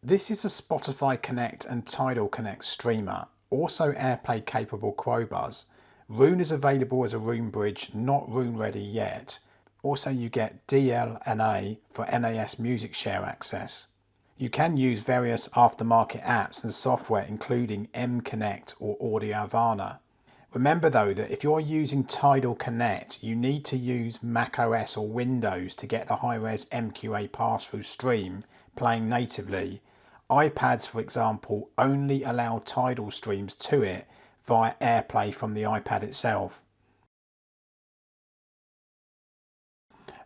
This is a Spotify Connect and Tidal Connect streamer, also AirPlay capable Quobuzz. Roon is available as a Roon bridge, not Roon ready yet. Also you get DLNA for NAS music share access. You can use various aftermarket apps and software including mConnect or Audio Havana. Remember though that if you're using Tidal Connect, you need to use macOS or Windows to get the high-res MQA pass-through stream playing natively. iPads, for example, only allow Tidal streams to it via AirPlay from the iPad itself.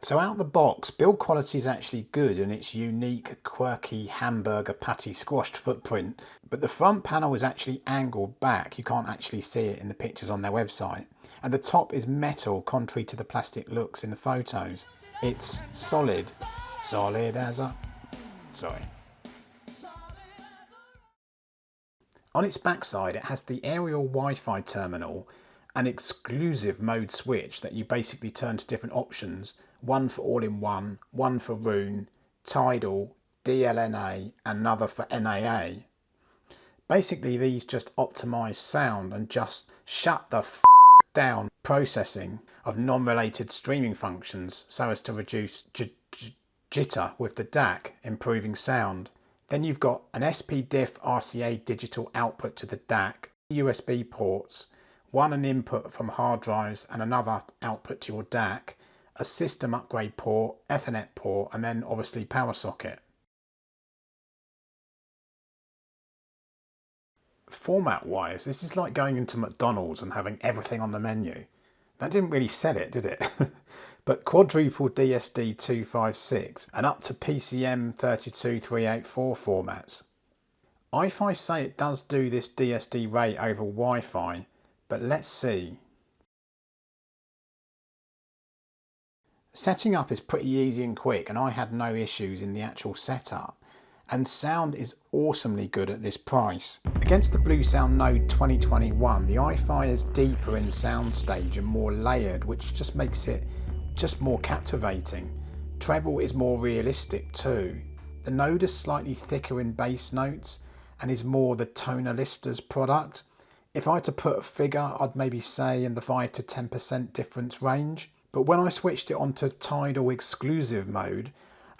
So out the box, build quality is actually good in its unique, quirky hamburger patty squashed footprint, but the front panel is actually angled back. You can't actually see it in the pictures on their website. And the top is metal, contrary to the plastic looks in the photos. It's solid as a... sorry. On its backside, it has the aerial Wi-Fi terminal, an exclusive mode switch that you basically turn to different options, one for all-in-one, one for Roon, Tidal, DLNA, and another for NAA. Basically, these just optimise sound and just shut the down processing of non-related streaming functions so as to reduce jitter with the DAC, improving sound. Then you've got an SPDIF RCA digital output to the DAC, USB ports, an input from hard drives and another output to your DAC, a system upgrade port, Ethernet port, and then obviously power socket. Format wise, this is like going into McDonald's and having everything on the menu. That didn't really sell it, did it? But quadruple DSD 256 and up to PCM 32384 formats. iFi say it does do this DSD rate over Wi-Fi, but let's see. Setting up is pretty easy and quick, and I had no issues in the actual setup. And sound is awesomely good at this price. Against the Bluesound Node 2021, the iFi is deeper in soundstage and more layered, which just makes it just more captivating. Treble is more realistic too. The Node is slightly thicker in bass notes and is more the tonalista's product. If I had to put a figure, I'd maybe say in the 5 to 10% difference range. But when I switched it onto Tidal exclusive mode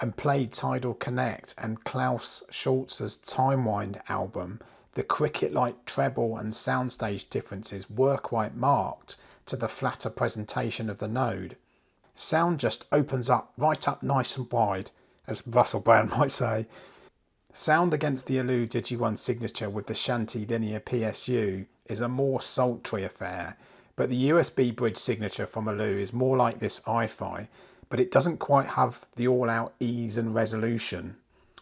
and played Tidal Connect and Klaus Schulze's Timewind album, the cricket-like treble and soundstage differences were quite marked to the flatter presentation of the Node. Sound just opens up right up nice and wide, as Russell Brand might say. Sound against the Elu Digi1 signature with the Shanti Linear PSU is a more sultry affair, but the USB bridge signature from Elu is more like this iFi, but it doesn't quite have the all-out ease and resolution.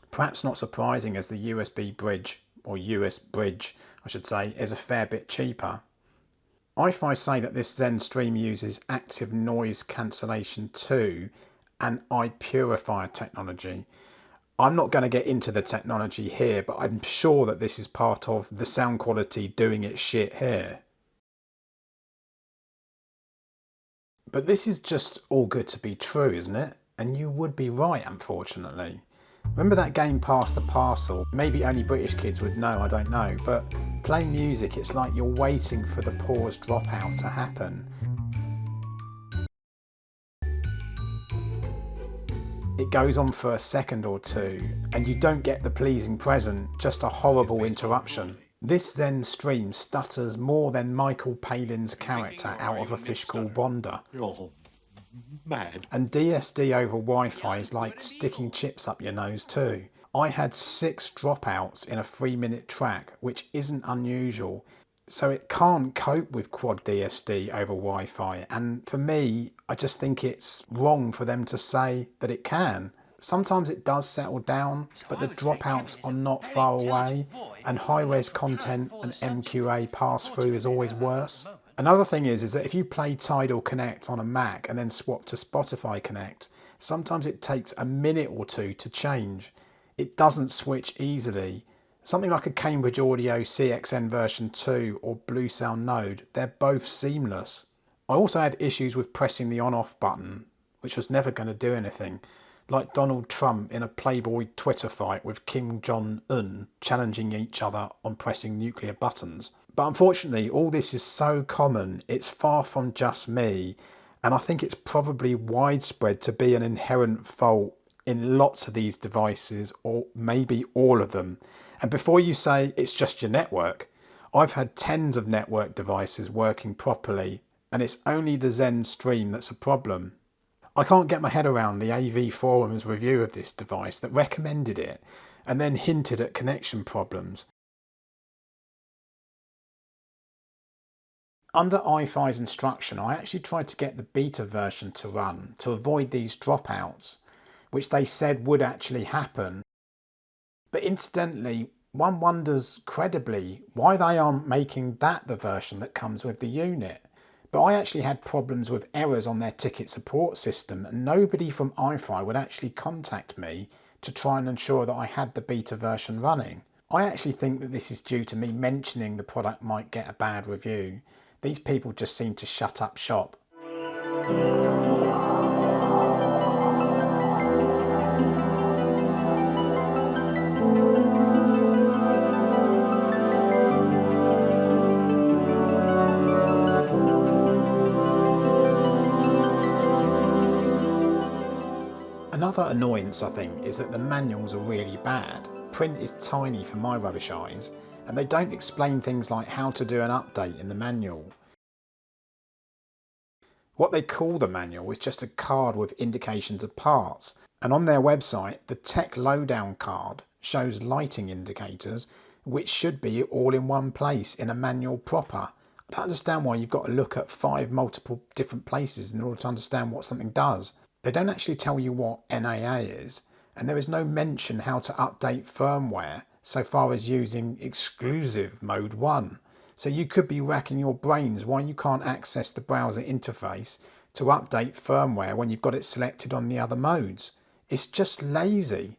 Perhaps not surprising, as the USB bridge, or US bridge I should say, is a fair bit cheaper. iFi say that this Zen stream uses active noise cancellation too and iPurifier technology. I'm not going to get into the technology here, but I'm sure that this is part of the sound quality doing its shit here. But this is just all good to be true, isn't it? And you would be right, unfortunately. Remember that game Pass the Parcel? Maybe only British kids would know, I don't know. But playing music, it's like you're waiting for the pause dropout to happen. It goes on for a second or two, and you don't get the pleasing present, just a horrible interruption. This Zen stream stutters more than Michael Palin's character out of A Fish Called Wanda. Mad. And DSD over Wi-Fi is like sticking chips up your nose too. I had 6 dropouts in a 3-minute track, which isn't unusual. So it can't cope with quad DSD over Wi-Fi, and for me, I just think it's wrong for them to say that it can. Sometimes it does settle down, but the dropouts are not far away, and high-res content and MQA pass-through is always worse. Another thing is that if you play Tidal Connect on a Mac and then swap to Spotify Connect, sometimes it takes a minute or two to change. It doesn't switch easily. Something like a Cambridge Audio CXN version 2 or Bluesound Node, they're both seamless. I also had issues with pressing the on-off button, which was never going to do anything. like Donald Trump in a Playboy Twitter fight with Kim Jong-un challenging each other on pressing nuclear buttons. But unfortunately, all this is so common, it's far from just me, and I think it's probably widespread to be an inherent fault in lots of these devices, or maybe all of them. And before you say it's just your network, I've had tens of network devices working properly, and it's only the Zen Stream that's a problem. I can't get my head around the AV Forum's review of this device that recommended it and then hinted at connection problems. Under iFi's instruction, I actually tried to get the beta version to run to avoid these dropouts, which they said would actually happen. But incidentally, one wonders credibly why they aren't making that the version that comes with the unit. But I actually had problems with errors on their ticket support system, and nobody from iFi would actually contact me to try and ensure that I had the beta version running. I actually think that this is due to me mentioning the product might get a bad review. These people just seem to shut up shop. Another annoyance, I think, is that the manuals are really bad. Print is tiny for my rubbish eyes, and they don't explain things like how to do an update in the manual. What they call the manual is just a card with indications of parts, and on their website the tech lowdown card shows lighting indicators, which should be all in one place in a manual proper. I don't understand why you've got to look at 5 multiple different places in order to understand what something does. They don't actually tell you what NAA is, and there is no mention how to update firmware so far as using exclusive mode 1. So you could be racking your brains why you can't access the browser interface to update firmware when you've got it selected on the other modes. It's just lazy.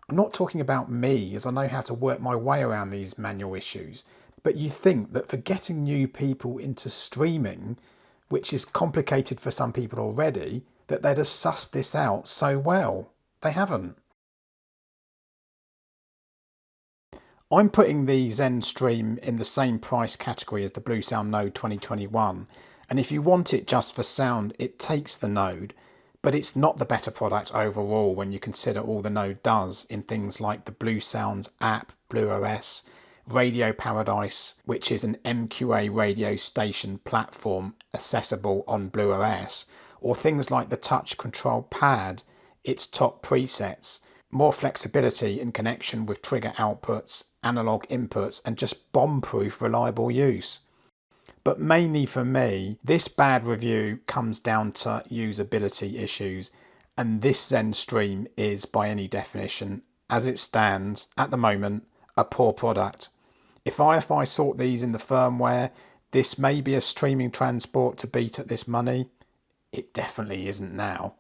I'm not talking about me, as I know how to work my way around these manual issues, but you think that for getting new people into streaming, which is complicated for some people already, that they'd have sussed this out so well. They haven't. I'm putting the Zen Stream in the same price category as the Bluesound Node 2021, and if you want it just for sound, it takes the Node, but it's not the better product overall when you consider all the Node does in things like the Bluesound's app, BlueOS, Radio Paradise, which is an MQA radio station platform accessible on BlueOS, or things like the Touch Control Pad, its top presets, more flexibility in connection with trigger outputs, analog inputs, and just bomb-proof reliable use. But mainly for me, this bad review comes down to usability issues, and this Zen Stream is, by any definition, as it stands at the moment, a poor product. If iFi sort these in the firmware, this may be a streaming transport to beat at this money. It definitely isn't now.